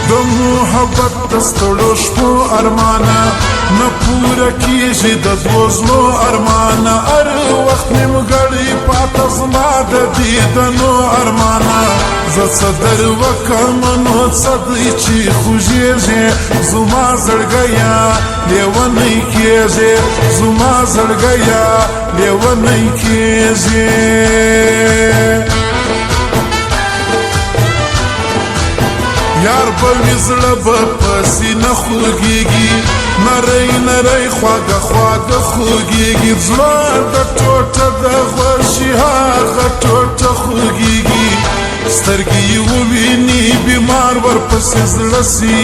د محبت د ستړو شپو ارمانه نه پوره کیږي د دوو زړو ارمانه هر وخت نیمګړی پاته زما د دیدنو ارمانه زه څه در وکړم نو څه دی چې خوږېږي زما زړګیه لیونی کېږي زما زړګیه لیونی کېږي یار به وي زړه به په سینه خوږېږي نری نری خواږه خواږه خوږېږي زړه د ټوټه د غوښې هغه ټوټه خوږېږي سترګې یې وویني بیمار ورپسې زړه سي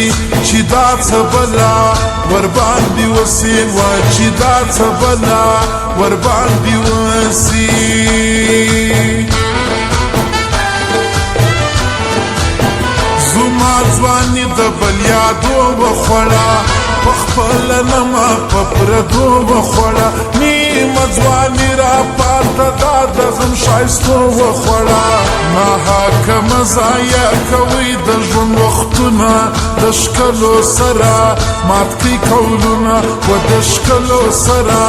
چې دا څه بلا ورباندې وسي چې دا څه بلا ورباندې وسي زما ځواني د بل یادو وخوړه په خپله نمه په پردو وخوړه نیمه ځواني را پاته دا د غم ښایستو وخوړه ناحاکمه ضایع کوئ د ژوند وختونه د ښکلو سره مات کړئ قولونه و د ښکلو سره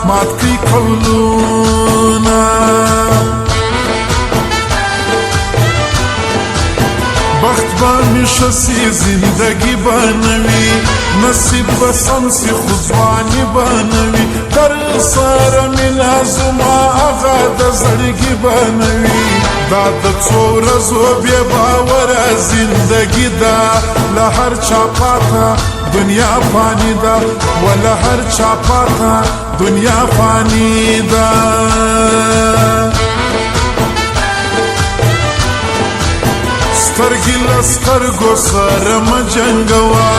مات کړئ قولونه بخت به می شسی زندگی به نوی نصیب به سم سی خو ځواني به نوی در سره مینه زما هغه د زړګي به نوی دا د څو ورځو بې باوره زندګي ده له هر چا پاته دنیا فانی ده و له هر چا پاته دنیا فانی ده سترګې له سترګو سره مه جنګوه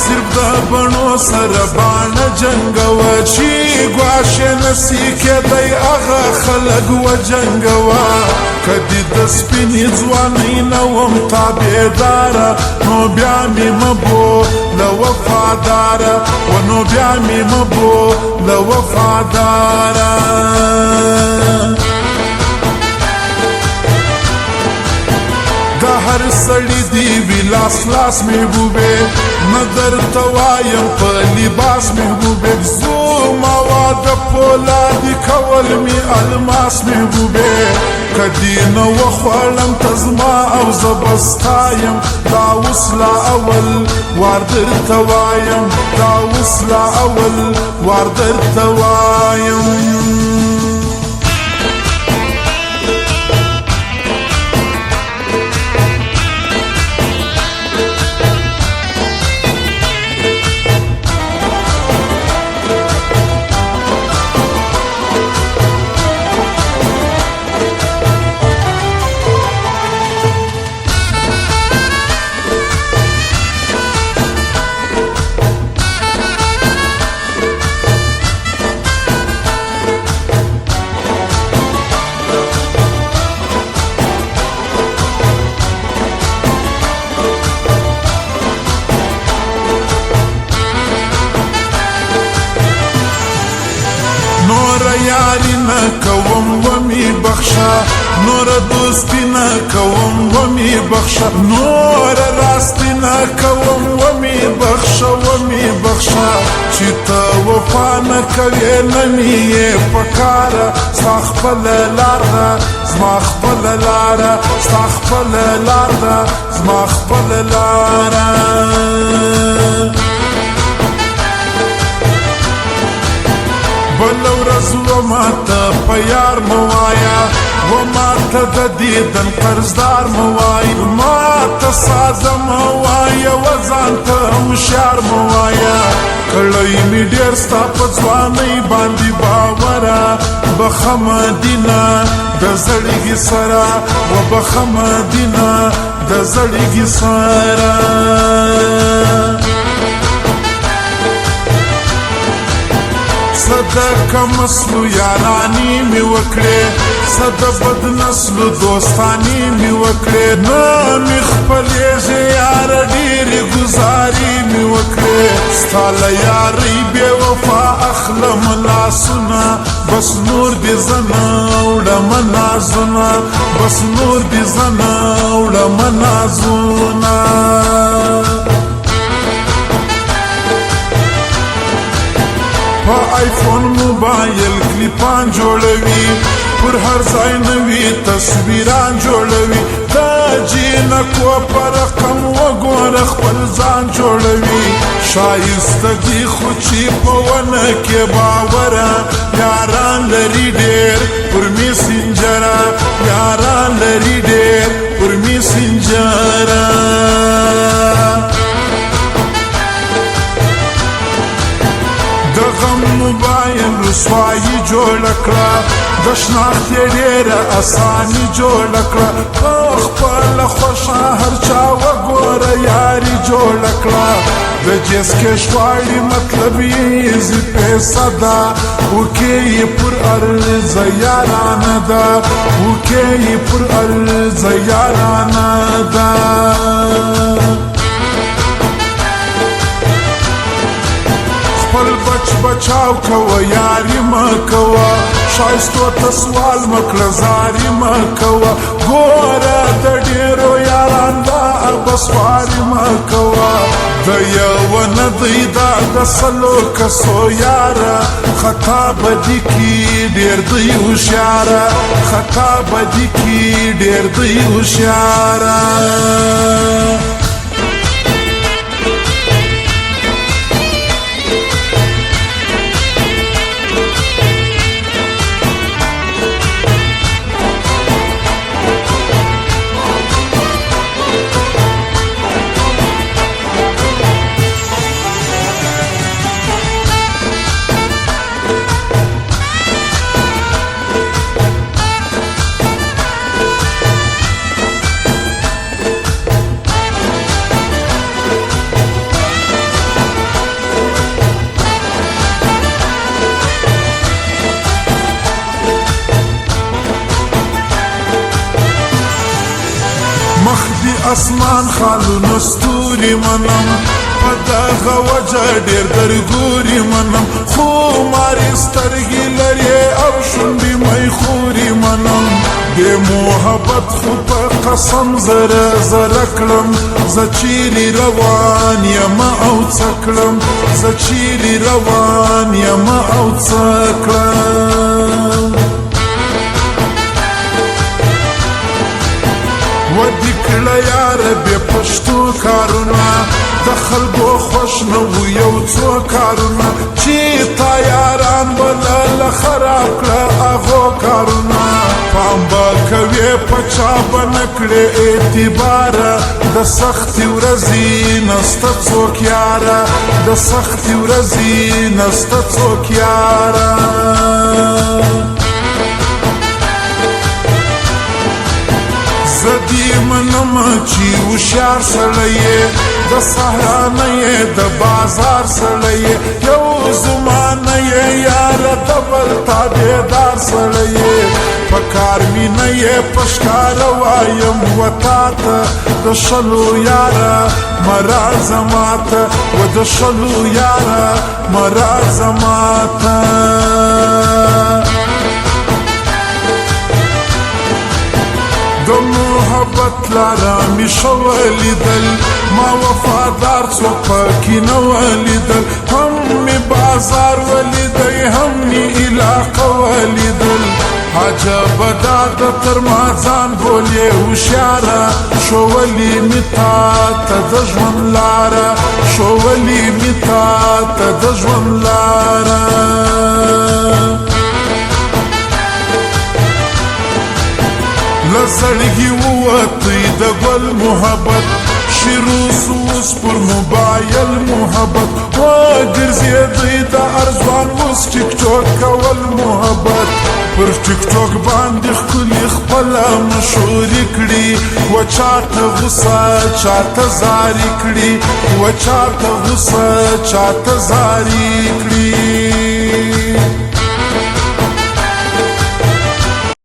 صرف د بڼو سره باڼه جنګوه چې ګواښې نسي کېدی هغه خلک وجنګوه که دې د سپینې ځوانۍ نه وم تابعداره نو بیا مې مه بوله وفاداره و نو بیا مې مه بوله وفاداره د هر سړي دی وي لاس لاس محبوبې نه درته وایم په لباس محبوبې زما واده پولادي کول مې الماس محبوبې که دې نه وخوړم ته زما او زه به ستا یم دا اوس لا اول وار درته وایم دا اوس لا اول وار درته وایم یاری نه کوم ومی بخشا نور دوستی نه کوم ومی بخشا نور راستی نه کوم ومی بخشا ومی بخشا چې ته وفا نه کوې نه مې یې پکاره ستا خپله لار ده زما خپله لاره ستا خپله لار ده زما خپله لاره بله ورځ وما ته په یار مه وایه وما ته د دیدن قرضدار مه وایه ما ته ساده مه وایه و ځان ته هوښیار مه وایه کړی مې ډېر ستا په ځوانۍ باندې باوره بخه مدینه د زړګي سره و بخه مدینه د زړګي سره صد کم نسلو یارانی می وکړې صد بد نسلو دوستانی می وکړې نه می خپلېږي یار ډېرې ګزاري می وکړې ستا له یارۍ بې وفا اخلم لاسونه بس نور دې زه نه وړم نازونه بس نور دې زه نه وړم نازونه آیفون موبایل کلیپان جوړوي پر هر ځای نوي تصویران جوړوي دا جینکو په رقم وګوره خپل ځان جوړوي ښایسته دي خو چې په ونه کې باوره یاران لري ډېر پر میسنجره یاران لري ډېر پر میسنجره د غم موبایل رسوایي جوړه کړه د شناخت یې ډېره اساني جوړه کړه په خپله خوښه هر چا وګوره یاري جوړه کړه د جیس کې شواړي مطلب یې ایزي پیسه ده وکې یې پر عرضه یارانه ده وکې یې پر عرضه یارانه ده خپل بچاو کوه یاري مه کوه ښایستو ته سوال مه کړه زاري مه کوه ګوره د ډېرو یاران دا بسواري مه کوه د یوه نه دی دا د سلو کسو یاره خطا به دي کي ډېر دی هوښیاره خطا به دي کي ډېر دی هوښیاره مخ دی اسمان خالونه ستوري منم په دغه وجه ډېر درګوري منم خو مارې سترګې لرې او شونډې میخوري منم بې محبت خو په قسم زره زره کړم زه چیرې روان یمه او څه کړم زه چیرې روان یمه او څه کړم ودې کړه یاره بې پښتو کارونه د خلکو خوښ نه وو یو څو کارونه چې تا یاران بله خراب کړه هغو کارونه پام به کوې په چا به نه کړې اعتباره د سختې ورځې نسته څوک یاره د سختې ورځې نسته څوک یاره زه دې منم چې هوښیار سړی یې د صحرا نه یې د بازار سړی یې یو زمانه یې یاره د بل تابعدار سړی یې په کار مینه یې په ښکاره وایم و تا ته د شلو یاره مه راځه ما ته و د شلو یاره مه راځه ما ته د محبت لاره مې ښه ولیدل ما وفادار څوک پکې نه ولیدل هم مې بازار ولیدی هم مې علاقه ولیدل عجبه دا د تر ما ځان بولې هوښیاره ښوولې مې تا ته د ژوند لاره ښوولې مې تا ته د ژوند لاره لزړګي ووتی د ګل محبت شروع سوس پر موبایل محبت وګرځېدی د ارزوان اوس ټیک ټاک کول محبت پر ټیک ټاک باندې ښکلي خپله مشهوري کړي و چاته غوسه چاته زاري کړي و چاته غوسه چاته زاري کړي